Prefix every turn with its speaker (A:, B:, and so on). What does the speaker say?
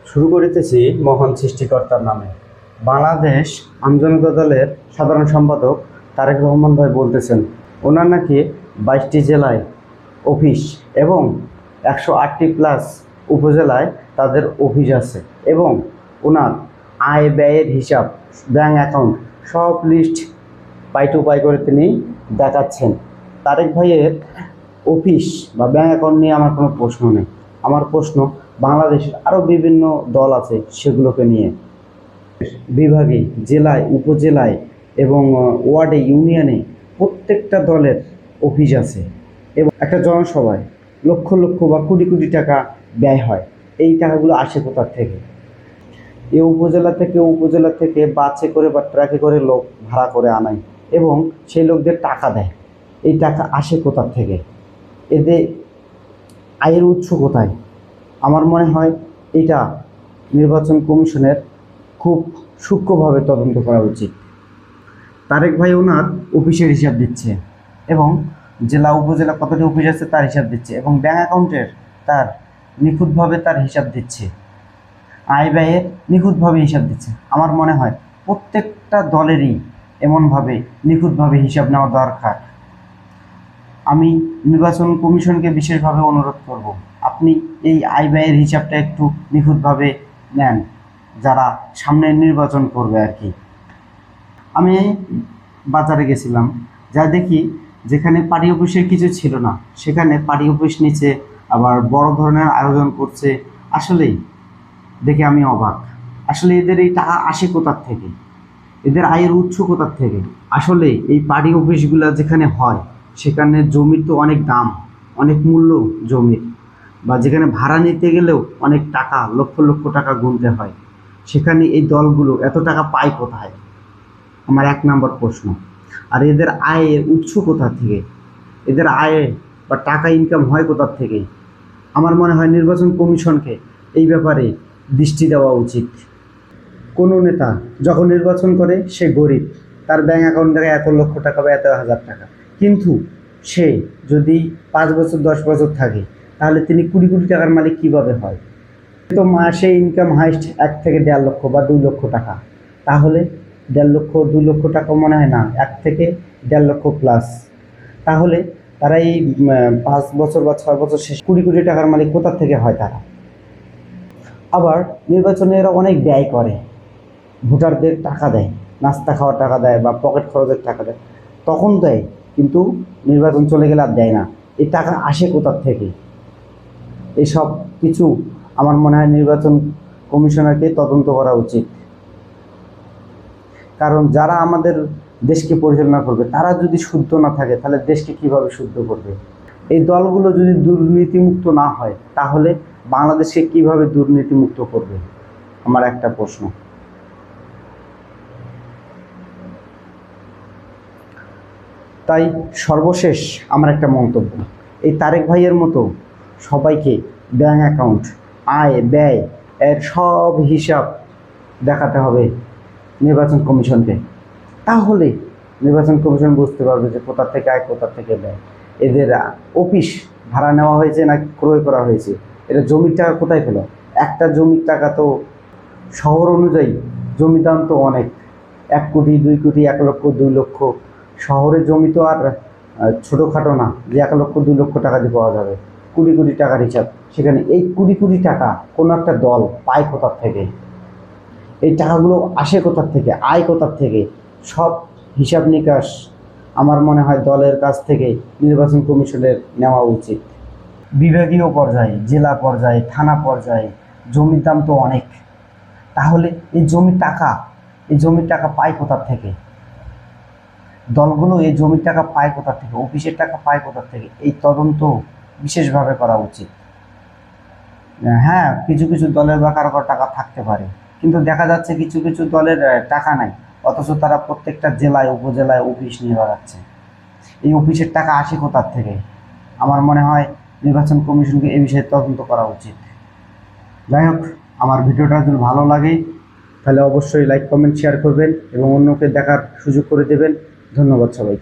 A: শুরু করিতেছি মহান সৃষ্টিকর্তার নামে। বাংলাদেশ আমজনতা দলের সাধারণ সম্পাদক তারেক রহমান ভাই বলতেছেন, ওনার নাকি 22টি জেলায় অফিস এবং 108টি প্লাস উপজেলায় তাদের অফিস আছে এবং ওনার আয় ব্যয়ের হিসাব, ব্যাঙ্ক অ্যাকাউন্ট সব লিস্ট পাই টু পাই করে তিনি দেখাচ্ছেন। তারেক ভাইয়ের অফিস বা ব্যাঙ্ক অ্যাকাউন্ট নিয়ে আমার কোনো প্রশ্ন নেই। আমার প্রশ্ন বাংলাদেশের আরও বিভিন্ন দল আছে সেগুলোকে নিয়ে। বিভাগে, জেলায়, উপজেলায় এবং ওয়ার্ডে, ইউনিয়নে প্রত্যেকটা দলের অফিস আছে এবং একটা জনসভায় লক্ষ লক্ষ বা কোটি কোটি টাকা ব্যয় হয়। এই টাকাগুলো আসে কোথার থেকে? এই উপজেলা থেকে বাসে করে বা ট্রাকে করে লোক ভাড়া করে আনায় এবং সেই লোকদের টাকা দেয়। এই টাকা আসে কোথার থেকে? এদের আয়ের উৎস কোথায়? আমার মনে হয় এটা নির্বাচন কমিশনের খুব সূক্ষ্মভাবে তদন্ত করা উচিত। তারেক ভাই ওনার অফিসের হিসাব দিচ্ছে এবং জেলা উপজেলা কতটি অফিস আছে তার হিসাব দিচ্ছে এবং ব্যাঙ্ক অ্যাকাউন্টের তার নিখুঁতভাবে তার হিসাব দিচ্ছে, আয় ব্যয়ের নিখুঁতভাবে হিসাব দিচ্ছে। আমার মনে হয় প্রত্যেকটা দলেরই এমনভাবে নিখুঁতভাবে হিসাব নেওয়া দরকার। আমি নির্বাচন কমিশনকে বিশেষভাবে অনুরোধ করব, আপনি এই আয় ব্যয়ের হিসাবটা একটু নিখুঁতভাবে নেন, যারা সামনের নির্বাচন করবে আর কি। আমি বাজারে গেছিলাম, যা দেখি যেখানে পার্টি অফিসের কিছু ছিল না সেখানে পার্টি অফিস নিচে আবার বড় ধরনের আয়োজন করছে। আসলেই দেখে আমি অবাক। আসলে এদের এই টাকা আসে কোথার থেকে? এদের আয়ের উৎস কোথার থেকে? আসলে এই পার্টি অফিসগুলো যেখানে হয় সেখানে জমির তো অনেক দাম, অনেক মূল্য জমির, বা যেখানে ভাড়া নিতে গেলেও অনেক টাকা, লক্ষ লক্ষ টাকা গুনতে হয়। সেখানে এই দলগুলো এত টাকা পায় কোথায়? আমার 1 নম্বর প্রশ্ন। আর এদের আয়ের উৎস কোথা থেকে? এদের আয় বা টাকা ইনকাম হয় কোথার থেকে? আমার মনে হয় নির্বাচন কমিশনকে এই ব্যাপারে দৃষ্টি দেওয়া উচিত। কোনো নেতা যখন নির্বাচন করে সে গরিব, তার ব্যাঙ্ক অ্যাকাউন্ট থেকে এত লক্ষ টাকা বা এত হাজার টাকা, কিন্তু সে যদি 5 বছর 10 বছর থাকে তাহলে তিনি কোটি কোটি টাকার মালিক কীভাবে হয়? তো মাসে ইনকাম হাইস্ট 1 থেকে 1.5 লক্ষ বা 2 লক্ষ টাকা। তাহলে 1.5 লক্ষ 2 লক্ষ টাকা মনে হয় না, 1 থেকে 1.5 লক্ষ প্লাস। তাহলে তারা এই 5 বছর বা 6 বছর শেষ কোটি কোটি টাকার মালিক কোথা থেকে হয় তারা? আবার নির্বাচনে এরা অনেক ব্যয় করে, ভোটারদের টাকা দেয়, নাস্তা খাওয়ার টাকা দেয় বা পকেট খরচের টাকা দেয়, তখন দেয়, কিন্তু নির্বাচন চলে গেলে আর দেয় না। এই টাকা আসে কোথার থেকে? এসব কিছু আমার মনে হয় নির্বাচন কমিশনারকে তদন্ত করা উচিত। কারণ যারা আমাদের দেশকে পরিচালনা করবে তারা যদি শুদ্ধ না থাকে তাহলে দেশকে কিভাবে শুদ্ধ করবে? এই দলগুলো যদি দুর্নীতিমুক্ত না হয় তাহলে বাংলাদেশকে কিভাবে দুর্নীতিমুক্ত করবে? আমার একটা প্রশ্ন। তাই সর্বশেষ আমার একটা মন্তব্য, এই তারেক ভাইয়ের মতো সবাইকে ব্যাঙ্ক অ্যাকাউন্ট, আয় ব্যয় এর সব হিসাব দেখাতে হবে নির্বাচন কমিশনকে। তাহলে নির্বাচন কমিশন বুঝতে পারবে যে কোথা থেকে আয়, কোথা থেকে ব্যয়। এদের অফিস ভাড়া নেওয়া হয়েছে না ক্রয় করা হয়েছে, এটা জমির টাকা কোথায় পেল? একটা জমির টাকা তো শহর অনুযায়ী জমির দাম তো অনেক, 1 কোটি 2 কোটি 1 লক্ষ 2 লক্ষ। শহরের জমি তো আর ছোটোখাটো না যে 1 লক্ষ 2 লক্ষ টাকা দিয়ে পাওয়া যাবে, কোটি কোটি টাকার হিসাব। সেখানে এই কোটি কোটি টাকা কোনো একটা দল পায় কোথার থেকে? এই টাকাগুলো আসে কোথার থেকে? আয় কোথার থেকে? সব হিসাব নিকাশ আমার মনে হয় দলের কাছ থেকে নির্বাচন কমিশনের নেওয়া উচিত। বিভাগীয় পর্যায়ে, জেলা পর্যায়ে, থানা পর্যায়ে জমির দাম তো অনেক। তাহলে এই জমির টাকা পায় কোথার থেকে? দলগুলো এই জমির টাকা পায় কোথা থেকে? অফিসের টাকা পায় কোথা থেকে? এই তদন্ত বিশেষভাবে করা উচিত। হ্যাঁ, কিছু কিছু দলের বা কারো কারো টাকা থাকতে পারে, কিন্তু দেখা যাচ্ছে কিছু কিছু দলের টাকা নাই, অথচ তারা প্রত্যেকটা জেলায় উপজেলায় অফিস নিয়ে বেড়াচ্ছে। এই অফিসের টাকা আসে কোথার থেকে? আমার মনে হয় নির্বাচন কমিশনকে এই বিষয়ে তদন্ত করা উচিত। যাই হোক, আমার ভিডিওটা যদি ভালো লাগে তাহলে অবশ্যই লাইক, কমেন্ট, শেয়ার করবেন এবং অন্যকে দেখার সুযোগ করে দেবেন। ধন্যবাদ সবাইকে।